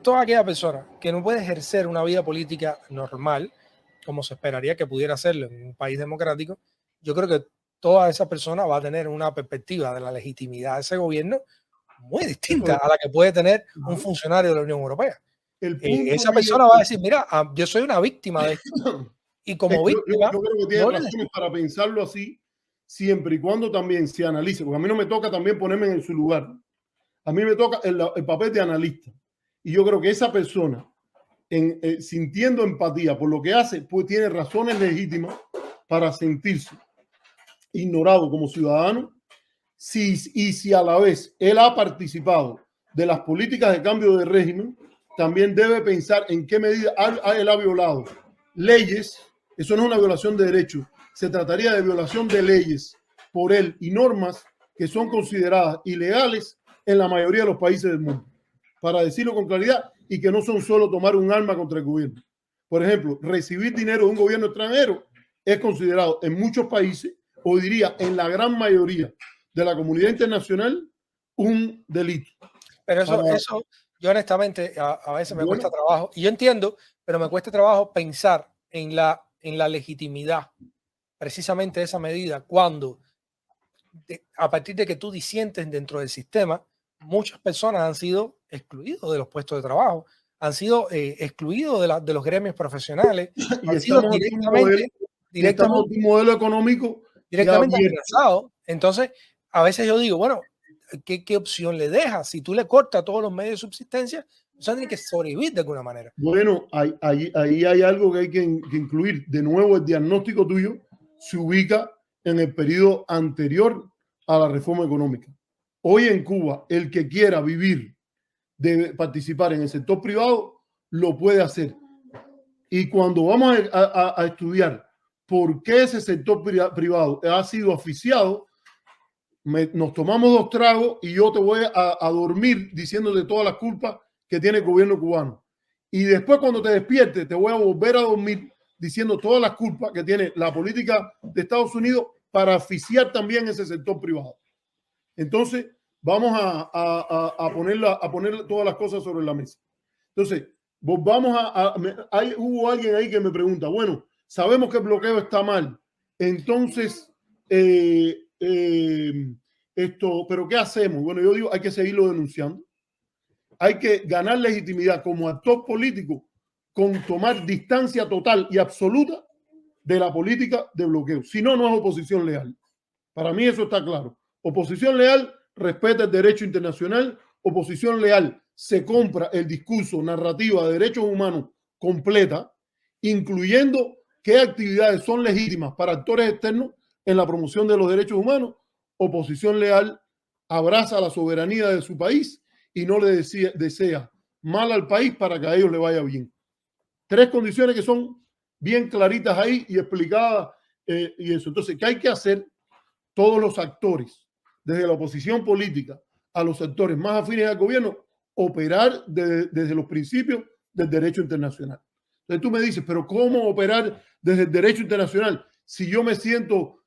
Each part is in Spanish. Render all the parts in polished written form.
toda aquella persona que no puede ejercer una vida política normal, como se esperaría que pudiera hacerlo en un país democrático, yo creo que toda esa persona va a tener una perspectiva de la legitimidad de ese gobierno muy distinta a la que puede tener un funcionario de la Unión Europea. Esa persona va a decir, mira, yo soy una víctima de esto. Y como víctima, yo creo que tiene razones para pensarlo así, siempre y cuando también se analice, porque a mí no me toca también ponerme en su lugar. A mí me toca el papel de analista. Y yo creo que esa persona, sintiendo empatía por lo que hace, pues tiene razones legítimas para sentirse ignorado como ciudadano. Y si a la vez él ha participado de las políticas de cambio de régimen, también debe pensar en qué medida él ha violado leyes. Eso no es una violación de derechos, se trataría de violación de leyes por él y normas que son consideradas ilegales en la mayoría de los países del mundo, para decirlo con claridad, y que no son solo tomar un arma contra el gobierno. Por ejemplo, recibir dinero de un gobierno extranjero es considerado en muchos países, o diría en la gran mayoría de la comunidad internacional, un delito. Pero eso yo honestamente a veces me cuesta trabajo, y yo entiendo, pero me cuesta trabajo pensar en la legitimidad precisamente de esa medida cuando a partir de que tú disientes dentro del sistema, muchas personas han sido excluidos de los puestos de trabajo, han sido excluidos de los gremios profesionales, y han sido directamente un modelo económico directamente amenazados. Entonces, a veces yo digo, bueno, ¿qué opción le dejas? Si tú le cortas todos los medios de subsistencia, o sea, tiene que sobrevivir de alguna manera. Bueno, ahí hay algo que hay que incluir. De nuevo, el diagnóstico tuyo se ubica en el periodo anterior a la reforma económica. Hoy en Cuba, el que quiera vivir de participar en el sector privado, lo puede hacer. Y cuando vamos a estudiar por qué ese sector privado ha sido asfixiado, nos tomamos 2 tragos y yo te voy a dormir diciéndote todas las culpas que tiene el gobierno cubano. Y después cuando te despiertes te voy a volver a dormir diciendo todas las culpas que tiene la política de Estados Unidos para asfixiar también ese sector privado. Entonces vamos a poner todas las cosas sobre la mesa. Entonces, hubo alguien ahí que me pregunta, bueno, sabemos que el bloqueo está mal, entonces pero ¿qué hacemos? Bueno, yo digo, hay que seguirlo denunciando. Hay que ganar legitimidad como actor político con tomar distancia total y absoluta de la política de bloqueo. Si no, no es oposición leal. Para mí eso está claro. Oposición leal respeta el derecho internacional. Oposición leal se compra el discurso narrativa de derechos humanos completa, incluyendo qué actividades son legítimas para actores externos en la promoción de los derechos humanos. Oposición leal abraza la soberanía de su país y no le desea mal al país para que a ellos le vaya bien. 3 condiciones que son bien claritas ahí y explicadas. Y eso. Entonces, ¿qué hay que hacer todos los actores, desde la oposición política a los sectores más afines al gobierno? Operar desde los principios del derecho internacional. Entonces tú me dices, pero ¿cómo operar desde el derecho internacional si yo me siento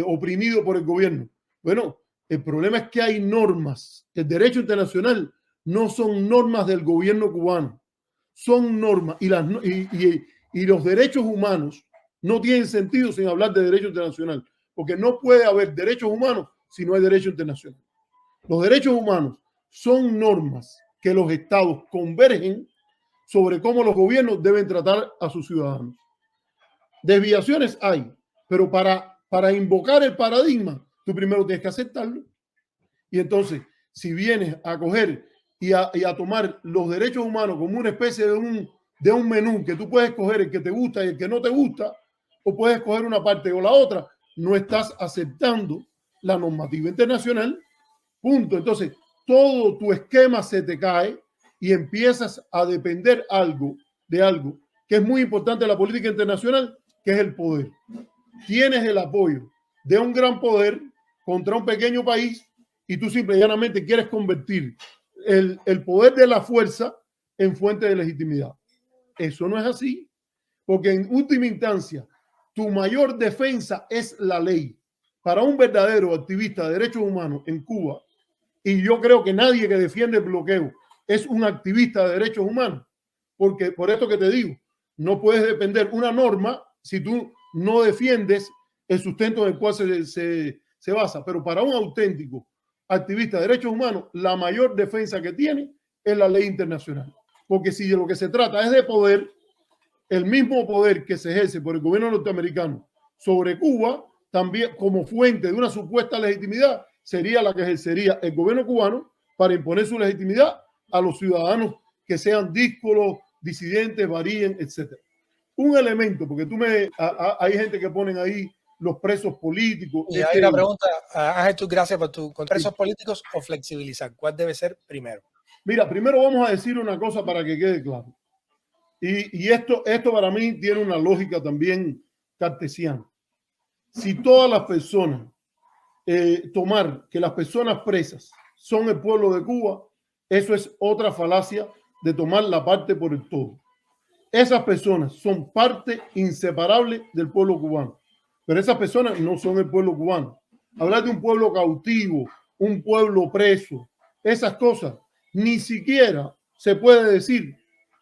oprimido por el gobierno? Bueno, el problema es que hay normas. El derecho internacional no son normas del gobierno cubano, son normas y los derechos humanos no tienen sentido sin hablar de derecho internacional, porque no puede haber derechos humanos si no hay derecho internacional. Los derechos humanos son normas que los estados convergen sobre cómo los gobiernos deben tratar a sus ciudadanos. Desviaciones hay, pero para invocar el paradigma, tú primero tienes que aceptarlo. Y entonces, si vienes a coger y a tomar los derechos humanos como una especie de un menú que tú puedes escoger el que te gusta y el que no te gusta, o puedes escoger una parte o la otra, no estás aceptando la normativa internacional. Punto. Entonces, todo tu esquema se te cae y empiezas a depender de algo que es muy importante en la política internacional, que es el poder. Tienes el apoyo de un gran poder contra un pequeño país y tú simple y llanamente quieres convertir el poder de la fuerza en fuente de legitimidad. Eso no es así, porque en última instancia, tu mayor defensa es la ley. Para un verdadero activista de derechos humanos en Cuba, y yo creo que nadie que defiende el bloqueo es un activista de derechos humanos. Porque por esto que te digo, no puedes depender una norma si tú no defiendes el sustento en el cual se basa. Pero para un auténtico activista de derechos humanos, la mayor defensa que tiene es la ley internacional. Porque si de lo que se trata es de poder, el mismo poder que se ejerce por el gobierno norteamericano sobre Cuba, también como fuente de una supuesta legitimidad, sería la que ejercería el gobierno cubano para imponer su legitimidad a los ciudadanos que sean díscolos, disidentes, varíen, etc. Un elemento, porque hay gente que ponen ahí los presos políticos. Y hay una pregunta, Ángel, tú gracias por tu presos políticos o flexibilizar. ¿Cuál debe ser primero? Mira, primero vamos a decir una cosa para que quede claro. Y esto para mí tiene una lógica también cartesiana. Si todas las personas, tomar que las personas presas son el pueblo de Cuba, eso es otra falacia de tomar la parte por el todo. Esas personas son parte inseparable del pueblo cubano, pero esas personas no son el pueblo cubano. Hablar de un pueblo cautivo, un pueblo preso, esas cosas, ni siquiera se puede decir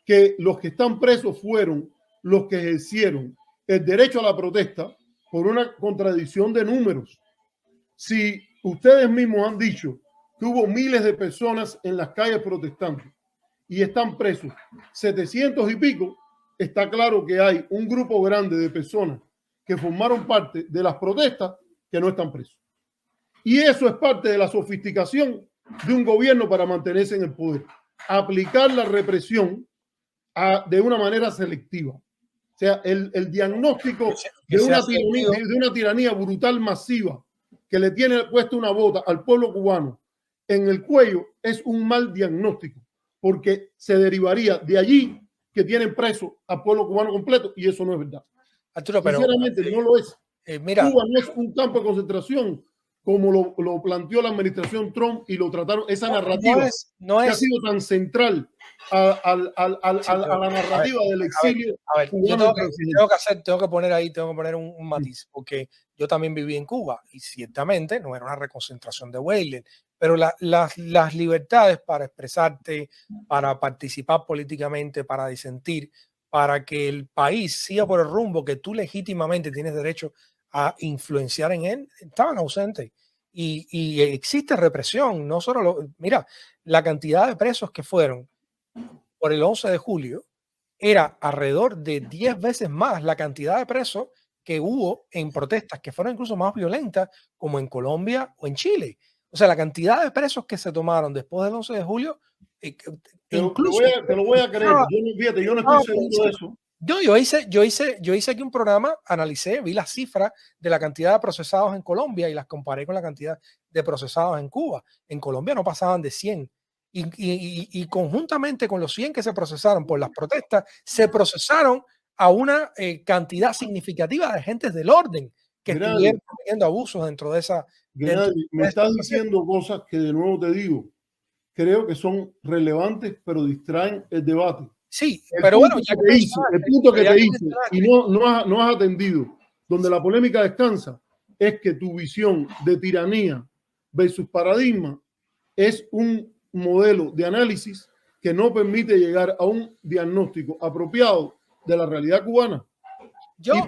que los que están presos fueron los que ejercieron el derecho a la protesta por una contradicción de números. Si ustedes mismos han dicho que hubo miles de personas en las calles protestando y están presos 700 y pico, está claro que hay un grupo grande de personas que formaron parte de las protestas que no están presos. Y eso es parte de la sofisticación de un gobierno para mantenerse en el poder. Aplicar la represión de una manera selectiva. O sea, el diagnóstico de una tiranía brutal masiva que le tiene puesta una bota al pueblo cubano en el cuello es un mal diagnóstico, porque se derivaría de allí que tienen preso al pueblo cubano completo, y eso no es verdad. Arturo, sinceramente no lo es. Mira, Cuba no es un campo de concentración como lo planteó la administración Trump y lo trataron, esa narrativa que ha sido tan central a la narrativa del exilio. Yo tengo que poner un matiz, porque yo también viví en Cuba y ciertamente no era una reconcentración de Weiler, pero las libertades para expresarte, para participar políticamente, para disentir, para que el país siga por el rumbo que tú legítimamente tienes derecho a influenciar en él, estaban ausentes. Y existe represión, no solo mira, la cantidad de presos que fueron por el 11 de julio era alrededor de 10 veces más la cantidad de presos que hubo en protestas que fueron incluso más violentas, como en Colombia o en Chile. O sea, la cantidad de presos que se tomaron después del 11 de julio, incluso, te lo voy a creer. Yo no estoy seguro de eso. Yo hice aquí un programa, analicé, vi las cifras de la cantidad de procesados en Colombia y las comparé con la cantidad de procesados en Cuba. En Colombia no pasaban de 100. Y conjuntamente con los 100 que se procesaron por las protestas, se procesaron a una cantidad significativa de agentes del orden que estuvieron cometiendo abusos dentro de esa... me estás diciendo cosas que de nuevo te digo, creo que son relevantes, pero distraen el debate. Sí, pero bueno, el punto que te hice y no has atendido, donde la polémica descansa, es que tu visión de tiranía versus paradigma es un modelo de análisis que no permite llegar a un diagnóstico apropiado de la realidad cubana. Y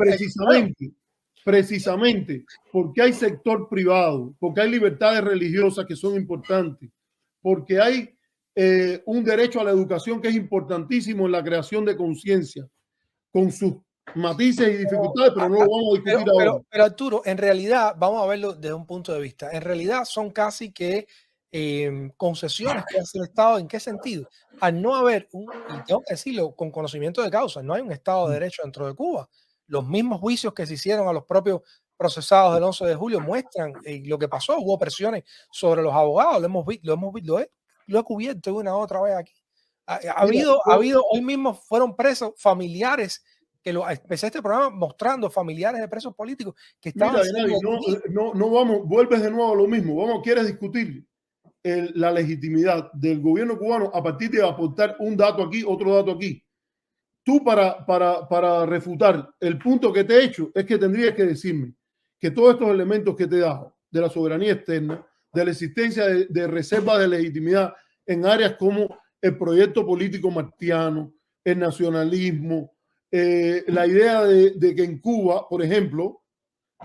precisamente porque hay sector privado, porque hay libertades religiosas que son importantes, porque hay un derecho a la educación que es importantísimo en la creación de conciencia, con sus matices y dificultades, pero no lo vamos a discutir ahora. Pero Arturo, en realidad, vamos a verlo desde un punto de vista, en realidad son casi que concesiones que hace el Estado. ¿En qué sentido? Al no haber y tengo que decirlo con conocimiento de causa, no hay un Estado de Derecho dentro de Cuba. Los mismos juicios que se hicieron a los propios procesados del 11 de julio muestran lo que pasó. Hubo presiones sobre los abogados, lo he cubierto una otra vez aquí. Ha habido, hoy mismo fueron presos familiares, que empecé este programa mostrando familiares de presos políticos que estaban... no vamos, vuelves de nuevo a lo mismo. Quieres discutir la legitimidad del gobierno cubano a partir de aportar un dato aquí, otro dato aquí. Tú para refutar el punto que te he hecho es que tendrías que decirme que todos estos elementos que te he dado de la soberanía externa, de la existencia de reservas de legitimidad en áreas como el proyecto político martiano, el nacionalismo, la idea de que en Cuba, por ejemplo,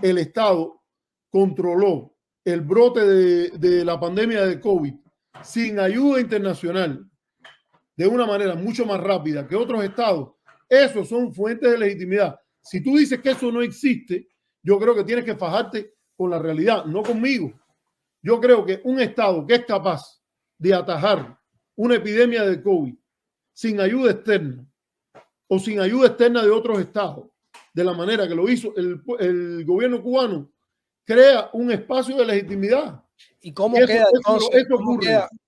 el Estado controló el brote de la pandemia de COVID sin ayuda internacional de una manera mucho más rápida que otros estados. Esos son fuentes de legitimidad. Si tú dices que eso no existe, yo creo que tienes que fajarte con la realidad, no conmigo. Yo creo que un estado que es capaz de atajar una epidemia de COVID sin ayuda externa o sin ayuda externa de otros estados, de la manera que lo hizo el gobierno cubano, crea un espacio de legitimidad. ¿Y cómo queda entonces?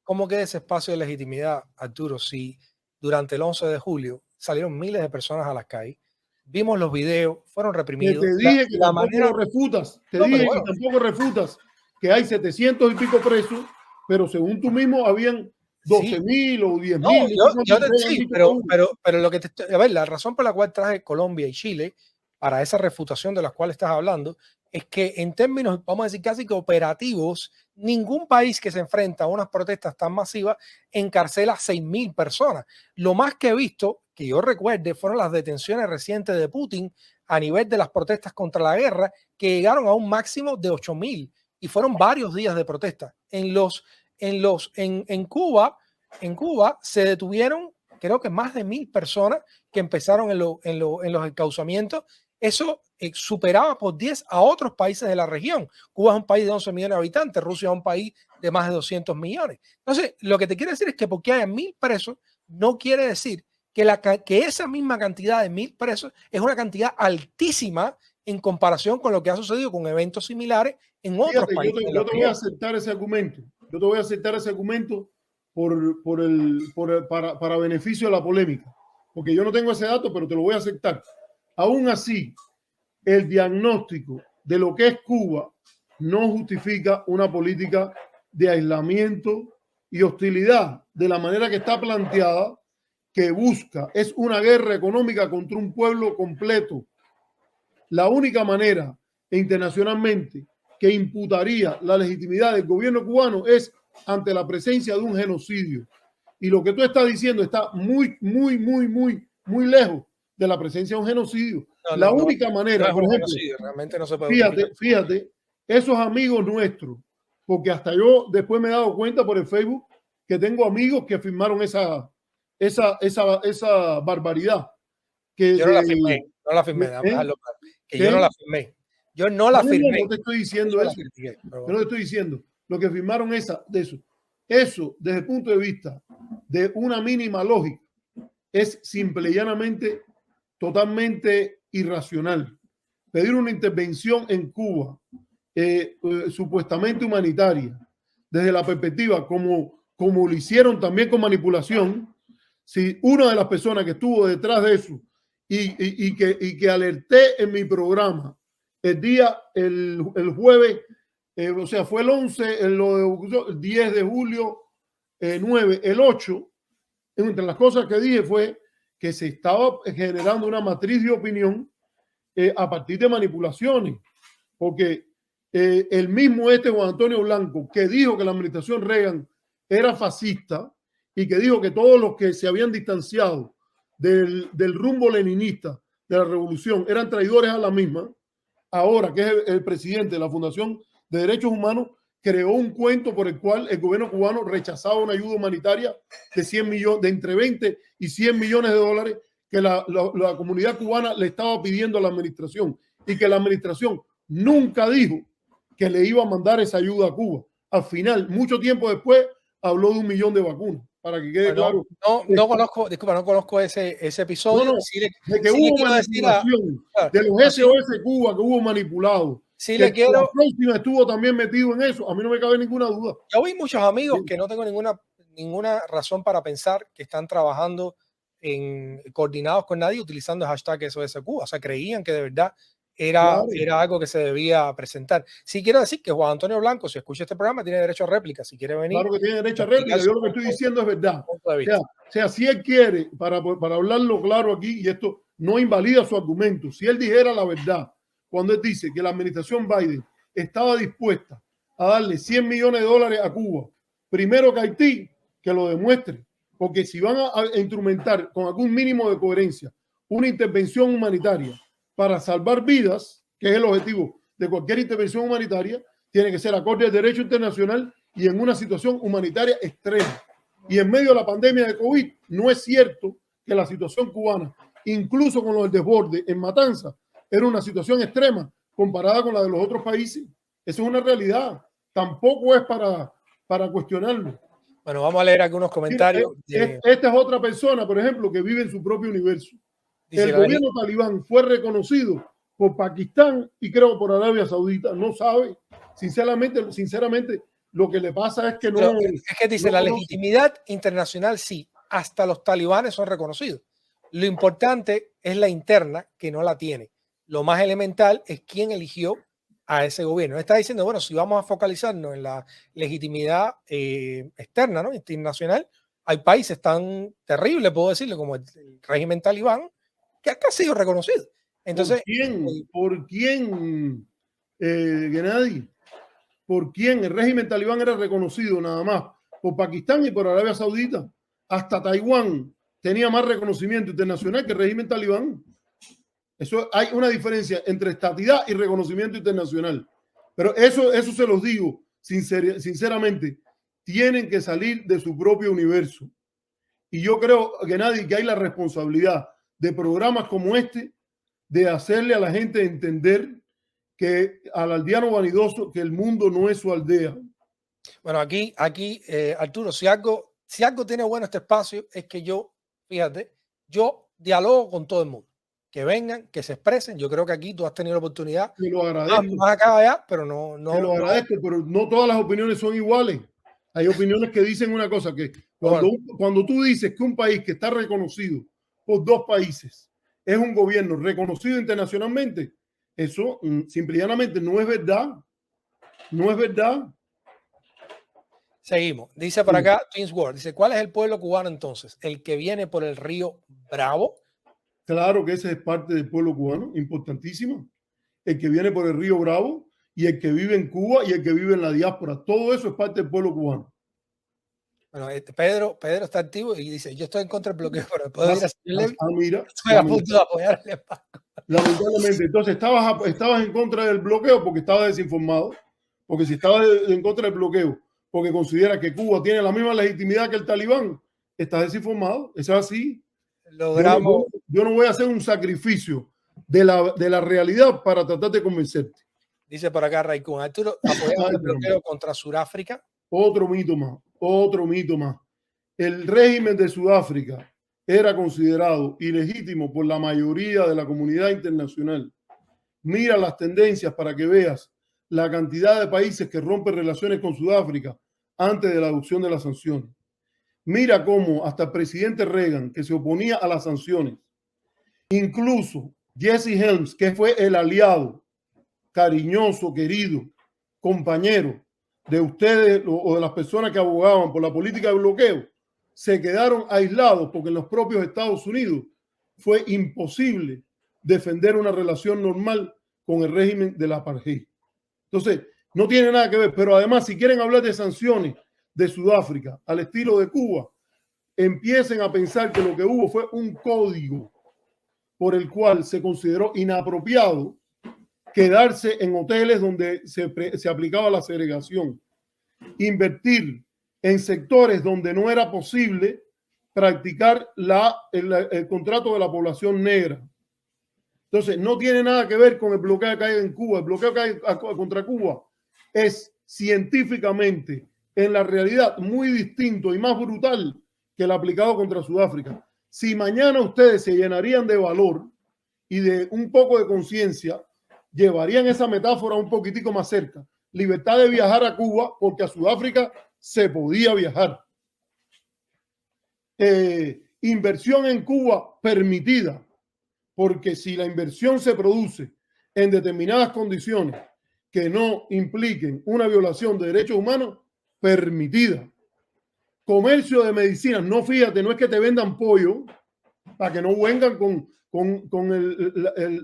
¿Cómo queda ese espacio de legitimidad, Arturo, si durante el 11 de julio salieron miles de personas a las calles? Vimos los videos, fueron reprimidos. Te dije que tampoco lo refutas. Te dije que tampoco refutas que hay 700 y pico presos, pero según tú mismo habían 12.000 o 10.000. Sí, pero lo que a ver, la razón por la cual traje Colombia y Chile para esa refutación de la cual estás hablando es que en términos, vamos a decir, casi que operativos, ningún país que se enfrenta a unas protestas tan masivas encarcela a 6.000 personas. Lo más que he visto, que yo recuerde, fueron las detenciones recientes de Putin a nivel de las protestas contra la guerra, que llegaron a un máximo de 8.000 y fueron varios días de protesta. En Cuba se detuvieron, creo que más de 1.000 personas que empezaron en los encauzamientos. Eso superaba por 10 a otros países de la región. Cuba es un país de 11 millones de habitantes, Rusia es un país de más de 200 millones. Entonces, lo que te quiero decir es que porque haya 1.000 presos, no quiere decir que esa misma cantidad de 1.000 presos es una cantidad altísima en comparación con lo que ha sucedido con eventos similares en otros países. Yo te voy a aceptar ese argumento. Yo te voy a aceptar ese argumento para beneficio de la polémica, porque yo no tengo ese dato, pero te lo voy a aceptar. Aún así, el diagnóstico de lo que es Cuba no justifica una política de aislamiento y hostilidad de la manera que está planteada, que busca es una guerra económica contra un pueblo completo. La única manera internacionalmente que imputaría la legitimidad del gobierno cubano es ante la presencia de un genocidio. Y lo que tú estás diciendo está muy lejos de la presencia de un genocidio. La única manera, por ejemplo, realmente no se puede. Fíjate, esos amigos nuestros, porque hasta yo después me he dado cuenta por el Facebook que tengo amigos que firmaron esa barbaridad. Yo no la firmé, no la firmé. Yo no la firmé. Yo no la firmé. No te estoy diciendo eso. Yo no te estoy diciendo. Lo que firmaron eso, desde el punto de vista de una mínima lógica, es simple y llanamente totalmente irracional. Pedir una intervención en Cuba supuestamente humanitaria, desde la perspectiva como lo hicieron también con manipulación, si una de las personas que estuvo detrás de eso y que alerté en mi programa el jueves, o sea, fue el 11, el 10 de julio, 9, el 8, entre las cosas que dije fue que se estaba generando una matriz de opinión a partir de manipulaciones, porque el mismo Juan Antonio Blanco, que dijo que la administración Reagan era fascista y que dijo que todos los que se habían distanciado del rumbo leninista de la revolución eran traidores a la misma, ahora que es el presidente de la Fundación de Derechos Humanos, creó un cuento por el cual el gobierno cubano rechazaba una ayuda humanitaria de 100 millones, de entre 20 y 100 millones de dólares que la comunidad cubana le estaba pidiendo a la administración, y que la administración nunca dijo que le iba a mandar esa ayuda a Cuba. Al final, mucho tiempo después, habló de 1 millón de vacunas, para que quede claro. No conozco ese episodio. De que hubo manipulación, de los SOS Cuba que hubo manipulado. Sí, le quiero. La próxima estuvo también metido en eso. A mí no me cabe ninguna duda. Yo vi muchos amigos que no tengo ninguna razón para pensar que están trabajando coordinados con nadie utilizando el hashtag SOS Cuba. O sea, creían que de verdad era algo que se debía presentar. Sí quiero decir que Juan Antonio Blanco, si escucha este programa, tiene derecho a réplica. Si quiere venir. Claro que tiene derecho a réplica. Yo lo que estoy diciendo es verdad. O sea, si él quiere, para hablarlo claro aquí, y esto no invalida su argumento, si él dijera la verdad, cuando él dice que la administración Biden estaba dispuesta a darle 100 millones de dólares a Cuba, primero que Haití, que lo demuestre. porque si van a instrumentar con algún mínimo de coherencia una intervención humanitaria para salvar vidas, que es el objetivo de cualquier intervención humanitaria, tiene que ser acorde al derecho internacional y en una situación humanitaria extrema. Y en medio de la pandemia de COVID, no es cierto que la situación cubana, incluso con los desbordes en Matanza, era una situación extrema comparada con la de los otros países. Eso es una realidad. Tampoco es para cuestionarlo. Bueno, vamos a leer algunos comentarios. Esta es otra persona, por ejemplo, que vive en su propio universo. El gobierno talibán fue reconocido por Pakistán y creo por Arabia Saudita. No sabe, sinceramente, lo que le pasa es que no. Pero es que dice, la legitimidad internacional sí, hasta los talibanes son reconocidos. Lo importante es la interna, que no la tiene. Lo más elemental es quién eligió a ese gobierno. Está diciendo, bueno, si vamos a focalizarnos en la legitimidad externa, ¿no? Internacional, hay países tan terribles, puedo decirlo, como el régimen talibán, que acá ha sido reconocido. Entonces, ¿Por quién, Gennady? ¿Por quién? El régimen talibán era reconocido nada más por Pakistán y por Arabia Saudita. Hasta Taiwán tenía más reconocimiento internacional que el régimen talibán. Eso, hay una diferencia entre estatidad y reconocimiento internacional. Pero eso se los digo sinceramente. Tienen que salir de su propio universo. Y yo creo que hay la responsabilidad de programas como este de hacerle a la gente entender que al aldeano vanidoso que el mundo no es su aldea. Bueno, aquí Arturo, si algo tiene bueno este espacio es que yo dialogo con todo el mundo. Que vengan, que se expresen. Yo creo que aquí tú has tenido la oportunidad. Te lo agradezco. Más acá allá, pero no. Te lo agradezco, pero no todas las opiniones son iguales. Hay opiniones que dicen una cosa, que cuando tú dices que un país que está reconocido por dos países es un gobierno reconocido internacionalmente, eso simple y llanamente no es verdad. No es verdad. Seguimos. Dice por acá James Ward, dice, ¿cuál es el pueblo cubano entonces? ¿El que viene por el río Bravo? Claro que ese es parte del pueblo cubano, importantísimo. El que viene por el río Bravo y el que vive en Cuba y el que vive en la diáspora. Todo eso es parte del pueblo cubano. Bueno, Pedro está activo y dice, yo estoy en contra del bloqueo, pero puedo ir a mira, estoy a punto de apoyar el embargo. Lamentablemente, entonces estabas en contra del bloqueo porque estabas desinformado, porque si estabas en contra del bloqueo porque consideras que Cuba tiene la misma legitimidad que el talibán, estás desinformado. Eso es así. Logramos. Yo no voy a hacer un sacrificio de la realidad para tratar de convencerte. Dice por acá Raikun, Arturo, apoyamos el bloqueo contra Sudáfrica. Otro mito más. El régimen de Sudáfrica era considerado ilegítimo por la mayoría de la comunidad internacional. Mira las tendencias para que veas la cantidad de países que rompen relaciones con Sudáfrica antes de la adopción de las sanciones. Mira cómo hasta el presidente Reagan, que se oponía a las sanciones, incluso Jesse Helms, que fue el aliado cariñoso, querido, compañero de ustedes o de las personas que abogaban por la política de bloqueo, se quedaron aislados porque en los propios Estados Unidos fue imposible defender una relación normal con el régimen de la apartheid. Entonces, no tiene nada que ver, pero además, si quieren hablar de sanciones de Sudáfrica al estilo de Cuba, empiecen a pensar que lo que hubo fue un código por el cual se consideró inapropiado quedarse en hoteles donde se aplicaba la segregación, invertir en sectores donde no era posible practicar el contrato de la población negra. Entonces, no tiene nada que ver con el bloqueo que hay en Cuba. El bloqueo que hay contra Cuba es científicamente, en la realidad, muy distinto y más brutal que el aplicado contra Sudáfrica. Si mañana ustedes se llenarían de valor y de un poco de conciencia, llevarían esa metáfora un poquitico más cerca. Libertad de viajar a Cuba, porque a Sudáfrica se podía viajar. Inversión en Cuba permitida, porque si la inversión se produce en determinadas condiciones que no impliquen una violación de derechos humanos, permitida. Comercio de medicinas, no, fíjate, no es que te vendan pollo para que no vengan con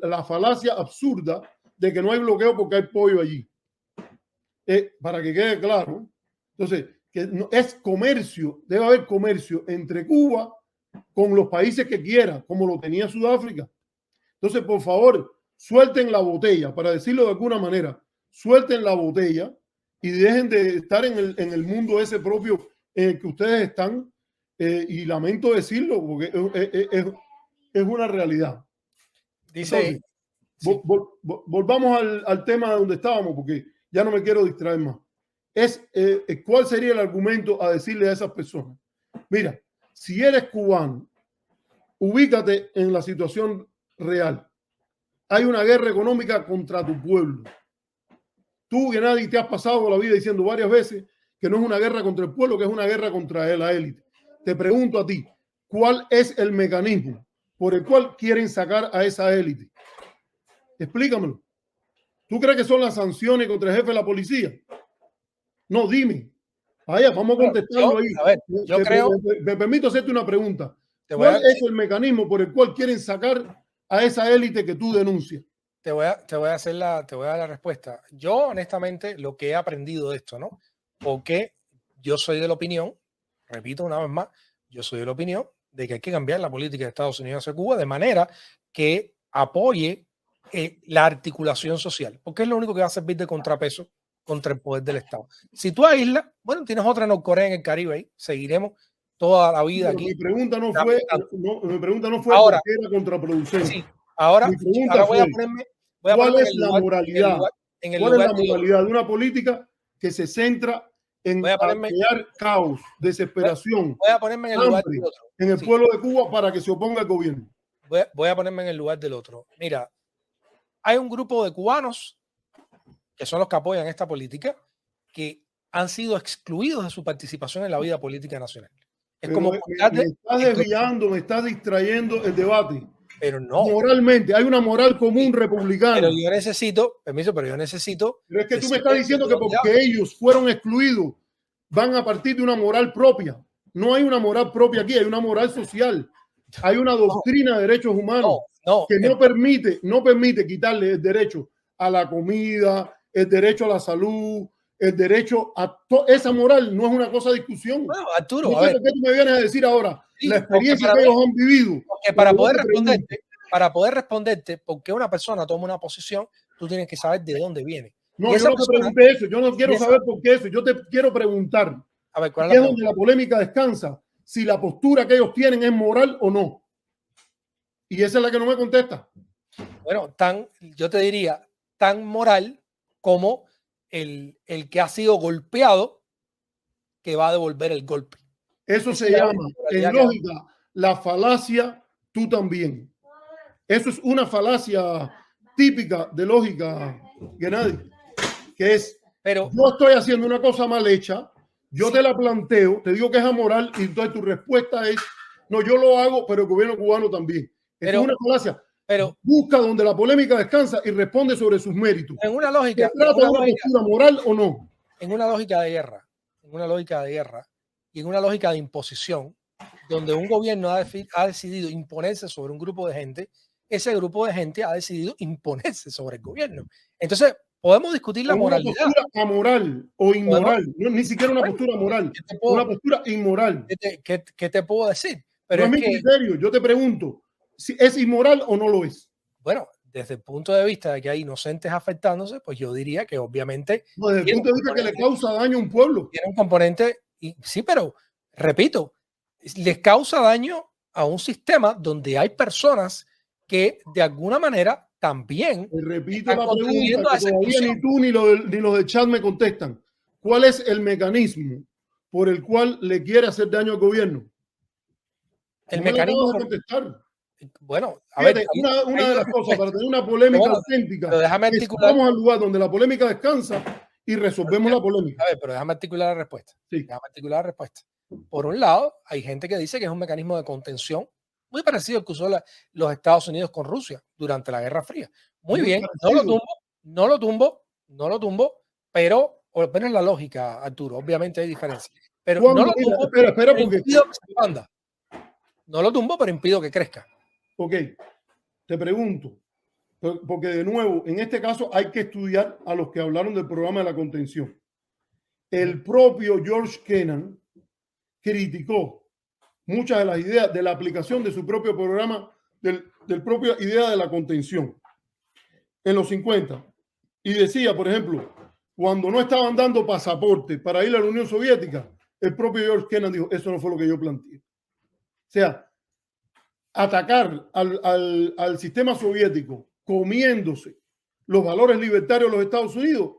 la falacia absurda de que no hay bloqueo porque hay pollo allí. Para que quede claro. Entonces, que no, es comercio, debe haber comercio entre Cuba con los países que quiera, como lo tenía Sudáfrica. Entonces, por favor, suelten la botella, para decirlo de alguna manera, suelten la botella y dejen de estar en el mundo ese propio en el que ustedes están. Y lamento decirlo, porque es una realidad. Dice, entonces, volvamos al tema donde estábamos, porque ya no me quiero distraer más. ¿Cuál sería el argumento a decirle a esas personas? Mira, si eres cubano, ubícate en la situación real. Hay una guerra económica contra tu pueblo. Tú, que nadie te has pasado la vida diciendo varias veces que no es una guerra contra el pueblo, que es una guerra contra la élite. Te pregunto a ti, ¿cuál es el mecanismo por el cual quieren sacar a esa élite? Explícamelo. ¿Tú crees que son las sanciones contra el jefe de la policía? No, dime. Vaya, vamos a contestarlo ahí. A ver, yo creo... Me permito hacerte una pregunta. ¿Cuál es el mecanismo por el cual quieren sacar a esa élite que tú denuncias? Te voy a dar la respuesta. Yo, honestamente, lo que he aprendido de esto, ¿no? Porque yo soy de la opinión, repito una vez más, yo soy de la opinión de que hay que cambiar la política de Estados Unidos hacia Cuba de manera que apoye la articulación social, porque es lo único que va a servir de contrapeso contra el poder del Estado. Si tú aíslas, bueno, tienes otra Norcorea en el Caribe ahí, seguiremos toda la vida aquí. Mi pregunta no fue ahora, porque era contraproducente. Sí, ahora voy a ponerme ¿cuál es la moralidad? ¿Cuál es la moralidad de una política que se centra en crear caos, desesperación, voy a ponerme en el lugar del otro, en el pueblo de Cuba para que se oponga al gobierno? Voy a ponerme en el lugar del otro. Mira, hay un grupo de cubanos que son los que apoyan esta política que han sido excluidos de su participación en la vida política nacional. Es pero como me estás desviando, me estás distrayendo el debate. Pero no. Moralmente, hay una moral común republicana. Pero yo necesito, permiso, pero yo necesito. Pero es que tú me estás diciendo que porque ellos fueron excluidos, van a partir de una moral propia. No hay una moral propia aquí, hay una moral social. Hay una doctrina de derechos humanos que no permite quitarle el derecho a la comida, el derecho a la salud, el derecho a esa moral. No es una cosa de discusión. Bueno, Arturo, no sé por qué tú me vienes a decir ahora la experiencia que ellos han vivido. Porque para poder responderte por qué una persona toma una posición, tú tienes que saber de dónde viene. No, yo no te pregunté eso. Yo no quiero saber por qué eso. Yo te quiero preguntar. A ver, ¿qué es donde la polémica descansa? Si la postura que ellos tienen es moral o no. Y esa es la que no me contesta. Bueno, yo te diría, tan moral como el que ha sido golpeado que va a devolver el golpe. Eso se llama, en lógica, la falacia tú también. Eso es una falacia típica de lógica, Gennady, que es, yo estoy haciendo una cosa mal hecha, yo te la planteo, te digo que es amoral y entonces tu respuesta es, no, yo lo hago, pero el gobierno cubano también. Es una falacia. Pero busca donde la polémica descansa y responde sobre sus méritos. En una lógica. ¿Se trata de una postura moral o no? En una lógica de guerra, y en una lógica de imposición, donde un gobierno ha decidido imponerse sobre un grupo de gente, ese grupo de gente ha decidido imponerse sobre el gobierno. Entonces, podemos discutir la moralidad. Una postura amoral o inmoral, no, ni siquiera una postura moral, una postura inmoral. ¿Qué te puedo decir? Pero no es mi criterio, yo te pregunto, si es inmoral o no lo es. Bueno, desde el punto de vista de que hay inocentes afectándose, pues yo diría que obviamente... No, desde el punto de vista que le causa daño a un pueblo. Tiene un componente, sí, pero repito, les causa daño a un sistema donde hay personas que de alguna manera también... Te repito la pregunta que todavía ni tú ni los del chat me contestan. ¿Cuál es el mecanismo por el cual le quiere hacer daño al gobierno? El mecanismo... de contestar. Bueno, a ver, una de las cosas para tener una polémica auténtica es vamos al lugar donde la polémica descansa y resolvemos la polémica. A ver, pero déjame articular la respuesta. Sí. Déjame articular la respuesta. Por un lado, hay gente que dice que es un mecanismo de contención muy parecido al que usó los Estados Unidos con Rusia durante la Guerra Fría. Muy bien, no lo tumbo, pero es la lógica, Arturo. Obviamente hay diferencias. Pero no lo tumbo, espera, porque no lo tumbo, pero impido que crezca. Ok, te pregunto, porque de nuevo, en este caso hay que estudiar a los que hablaron del programa de la contención. el propio George Kennan criticó muchas de las ideas de la aplicación de su propio programa, del propia idea de la contención en los 50. Y decía, por ejemplo, cuando no estaban dando pasaporte para ir a la Unión Soviética, el propio George Kennan dijo, eso no fue lo que yo planteé. O sea, atacar al sistema soviético comiéndose los valores libertarios de los Estados Unidos,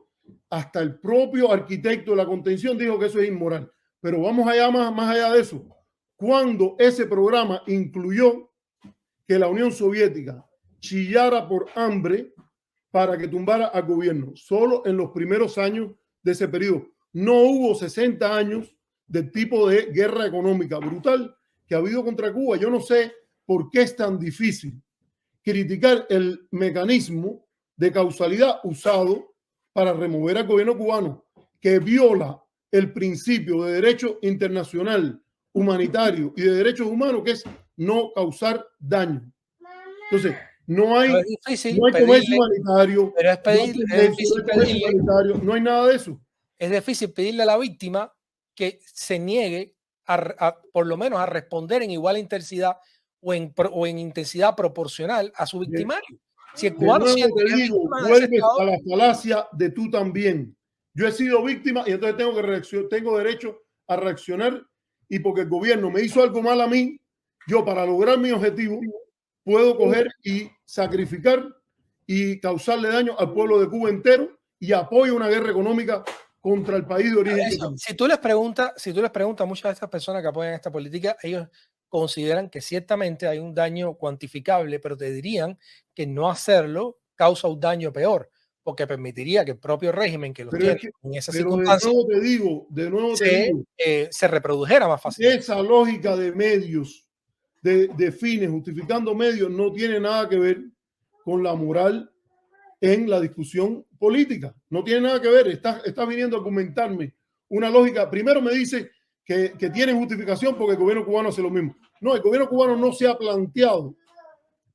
hasta el propio arquitecto de la contención dijo que eso es inmoral. Pero vamos allá, más allá de eso. Cuando ese programa incluyó que la Unión Soviética chillara por hambre para que tumbara al gobierno, solo en los primeros años de ese periodo. No hubo 60 años del tipo de guerra económica brutal que ha habido contra Cuba. Yo no sé por qué es tan difícil criticar el mecanismo de causalidad usado para remover al gobierno cubano, que viola el principio de derecho internacional humanitario y de derechos humanos, que es no causar daño. Entonces, no hay comercio humanitario, no hay nada de eso. Es difícil pedirle a la víctima que se niegue por lo menos a responder en igual intensidad o en intensidad proporcional a su victimario. Si el cubano siente te digo, vuelves a la falacia de tú también. Yo he sido víctima y entonces tengo derecho a reaccionar, y porque el gobierno me hizo algo mal a mí, yo para lograr mi objetivo puedo coger y sacrificar y causarle daño al pueblo de Cuba entero y apoyo una guerra económica contra el país de origen. Si tú les preguntas a muchas de estas personas que apoyan esta política, ellos consideran que ciertamente hay un daño cuantificable, pero te dirían que no hacerlo causa un daño peor, porque permitiría que el propio régimen que los tiene en esa circunstancia de nuevo te digo, se reprodujera más fácilmente. Esa lógica de medios, de fines, justificando medios, no tiene nada que ver con la moral en la discusión política. No tiene nada que ver. Estás viniendo a comentarme una lógica. Primero me dice que tiene justificación porque el gobierno cubano hace lo mismo. No, el gobierno cubano no se ha planteado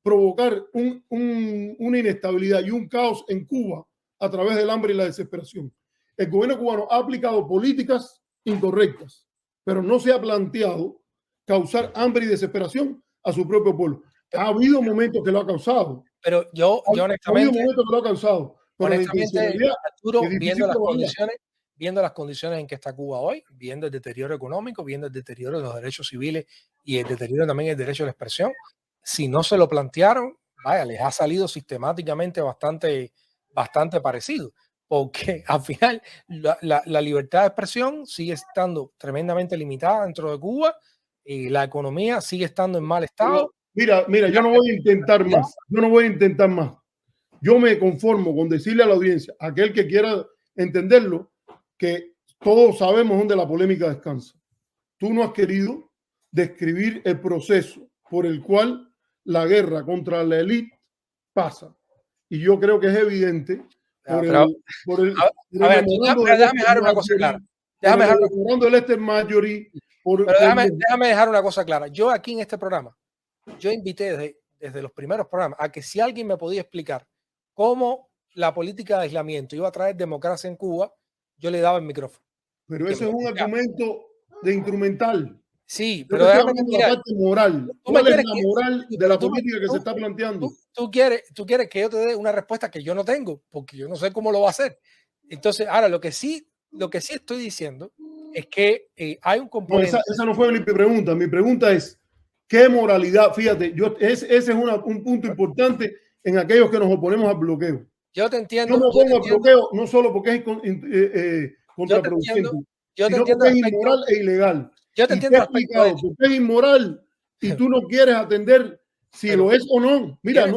provocar una inestabilidad y un caos en Cuba a través del hambre y la desesperación. El gobierno cubano ha aplicado políticas incorrectas, pero no se ha planteado causar hambre y desesperación a su propio pueblo. Ha habido momentos que lo ha causado. Pero yo honestamente, ha habido momentos que lo ha causado. Pero honestamente, Arturo, viendo las condiciones en que está Cuba hoy, viendo el deterioro económico, viendo el deterioro de los derechos civiles y el deterioro también del derecho a la expresión, si no se lo plantearon, vaya, les ha salido sistemáticamente bastante parecido, porque al final la libertad de expresión sigue estando tremendamente limitada dentro de Cuba y la economía sigue estando en mal estado. Mira, yo no voy a intentar más. Yo me conformo con decirle a la audiencia, aquel que quiera entenderlo, que todos sabemos dónde la polémica descansa. Tú no has querido describir el proceso por el cual la guerra contra la élite pasa. Y yo creo que es evidente déjame dejar una cosa clara. Déjame dejar una cosa clara. Yo aquí en este programa, yo invité desde los primeros programas a que si alguien me podía explicar cómo la política de aislamiento iba a traer democracia en Cuba, yo le daba el micrófono. Pero eso es un argumento de instrumental. Sí, pero déjame la parte moral. ¿Cuál es la moral de la política que se está planteando? Tú quieres que yo te dé una respuesta que yo no tengo, porque yo no sé cómo lo va a hacer. Entonces, ahora lo que sí estoy diciendo es que hay un componente. No, esa no fue mi pregunta. Mi pregunta es, ¿qué moralidad? Fíjate, ese es un punto importante en aquellos que nos oponemos al bloqueo. Yo te entiendo. Yo me opongo al bloqueo no solo porque es contraproducente, sino porque es inmoral e ilegal. Yo te entiendo porque es inmoral y tú no quieres atender si lo es o no. Mira,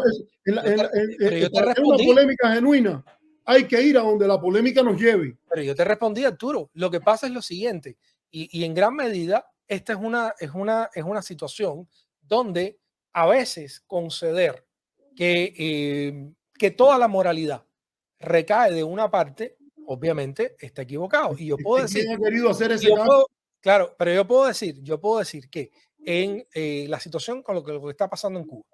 para una polémica genuina hay que ir a donde la polémica nos lleve. Pero yo te respondí, Arturo. Lo que pasa es lo siguiente, y en gran medida esta es una situación donde a veces conceder que toda la moralidad recae de una parte, obviamente está equivocado. Y yo puedo decir, ¿quién ha querido hacer ese cambio? Claro, pero yo puedo decir que en la situación con lo que está pasando en Cuba,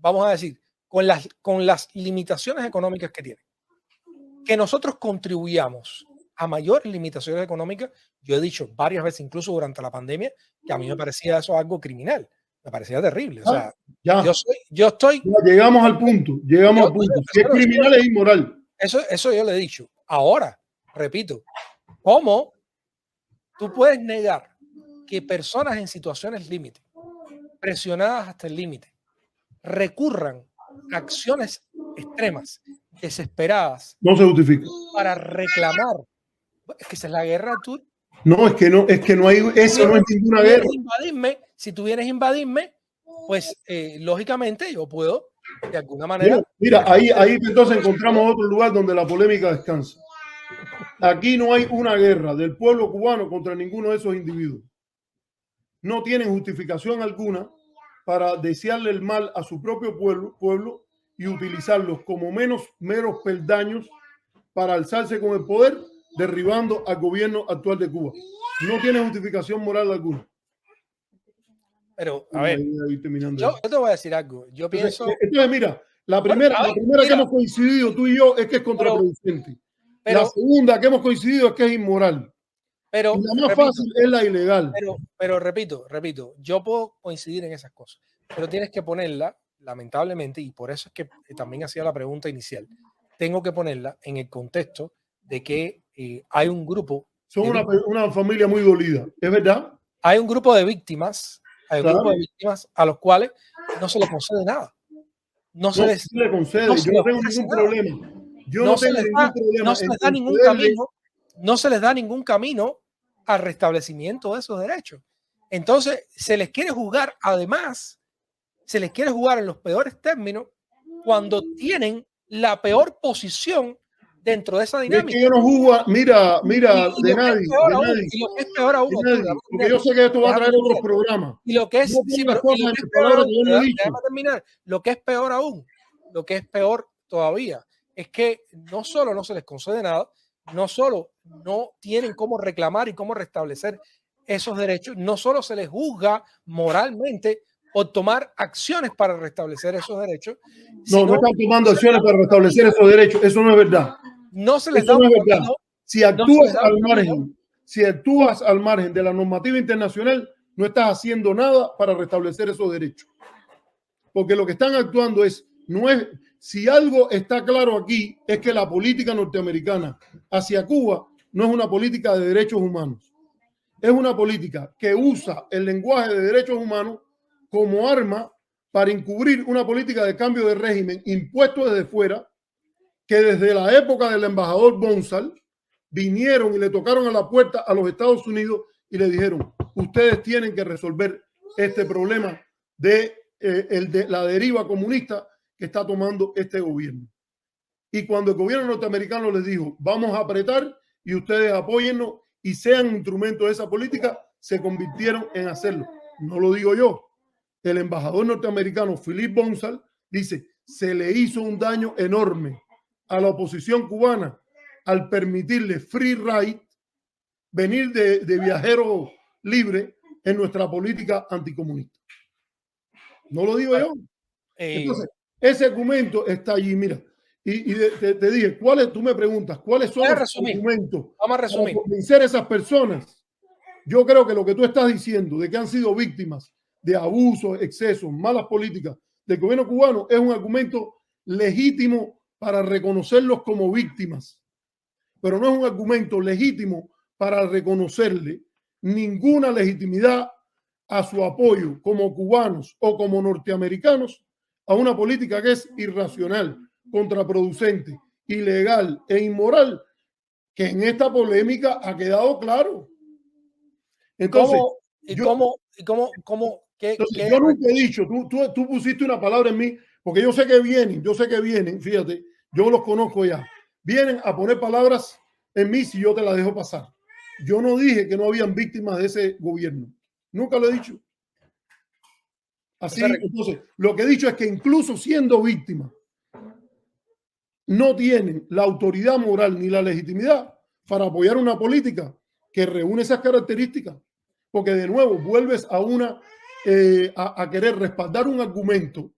vamos a decir, con las limitaciones económicas que tiene, que nosotros contribuyamos a mayores limitaciones económicas. Yo he dicho varias veces, incluso durante la pandemia, que a mí me parecía eso algo criminal, me parecía terrible. O sea, ya. yo estoy. Ya, llegamos al punto, llegamos al punto. Si es criminal, es inmoral. Eso yo le he dicho. Ahora, repito, ¿cómo tú puedes negar que personas en situaciones límite, presionadas hasta el límite, recurran a acciones extremas, desesperadas? No se justifica. Para reclamar. Es que esa es la guerra, tú. No, es que no hay, eso no es ninguna guerra. Si tú vienes a invadirme, pues lógicamente yo puedo, de alguna manera. Mira, ahí entonces encontramos otro lugar donde la polémica descansa. Aquí no hay una guerra del pueblo cubano contra ninguno de esos individuos. No tienen justificación alguna para desearle el mal a su propio pueblo y utilizarlos como meros peldaños para alzarse con el poder, derribando al gobierno actual de Cuba. No tiene justificación moral alguna. Pero, a ver, yo te voy a decir algo. Yo pienso. Entonces, mira, la primera que hemos coincidido tú y yo es que es contraproducente. La segunda que hemos coincidido es que es inmoral. Pero y la más fácil es la ilegal. Pero repito, yo puedo coincidir en esas cosas, pero tienes que ponerla, lamentablemente, y por eso es que también hacía la pregunta inicial, tengo que ponerla en el contexto de que hay un grupo. Son una familia muy dolida, ¿es verdad? Hay un grupo de víctimas, a los cuales no se les concede nada. No se les concede. Yo no tengo ningún problema. No se les da ningún camino al restablecimiento de esos derechos. Entonces, se les quiere juzgar, además, se les quiere jugar en los peores términos cuando tienen la peor posición dentro de esa dinámica. Es que yo no juzgo, mira, de nadie. Y lo que es peor aún, porque yo sé que esto va a traer otros programas. Y lo que es, lo que es peor aún, lo que es peor todavía, es que no solo no se les concede nada, no solo no tienen cómo reclamar y cómo restablecer esos derechos, no solo se les juzga moralmente por tomar acciones para restablecer esos derechos. No están tomando acciones para restablecer esos derechos. Eso no es verdad. No se les da un camino. Si actúas al margen de la normativa internacional, no estás haciendo nada para restablecer esos derechos. Porque lo que están actuando si algo está claro aquí, es que la política norteamericana hacia Cuba no es una política de derechos humanos. Es una política que usa el lenguaje de derechos humanos como arma para encubrir una política de cambio de régimen impuesto desde fuera, que desde la época del embajador Bonsal vinieron y le tocaron a la puerta a los Estados Unidos y le dijeron: ustedes tienen que resolver este problema de la deriva comunista que está tomando este gobierno. Y cuando el gobierno norteamericano les dijo: vamos a apretar y ustedes apóyennos y sean instrumentos de esa política, se convirtieron en hacerlo. No lo digo yo. El embajador norteamericano Philip Bonsal dice: se le hizo un daño enorme a la oposición cubana al permitirle free ride, venir de viajero libre en nuestra política anticomunista. No lo digo yo. Entonces, ese argumento está allí, mira. Y te dije, tú me preguntas, ¿cuáles son los argumentos para convencer a esas personas? Yo creo que lo que tú estás diciendo de que han sido víctimas de abusos, excesos, malas políticas del gobierno cubano es un argumento legítimo para reconocerlos como víctimas, pero no es un argumento legítimo para reconocerle ninguna legitimidad a su apoyo como cubanos o como norteamericanos a una política que es irracional, contraproducente, ilegal e inmoral, que en esta polémica ha quedado claro. Entonces, yo nunca he dicho, tú pusiste una palabra en mí, porque yo sé que vienen, fíjate, yo los conozco ya, vienen a poner palabras en mí si yo te las dejo pasar. Yo no dije que no habían víctimas de ese gobierno, nunca lo he dicho. Así, entonces, lo que he dicho es que incluso siendo víctimas, no tienen la autoridad moral ni la legitimidad para apoyar una política que reúne esas características. Porque de nuevo vuelves a querer respaldar un argumento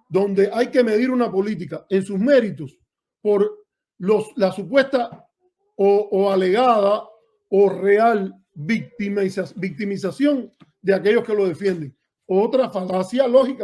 donde hay que medir una política en sus méritos por la supuesta o alegada o real victimización de aquellos que lo defienden. Otra falacia lógica.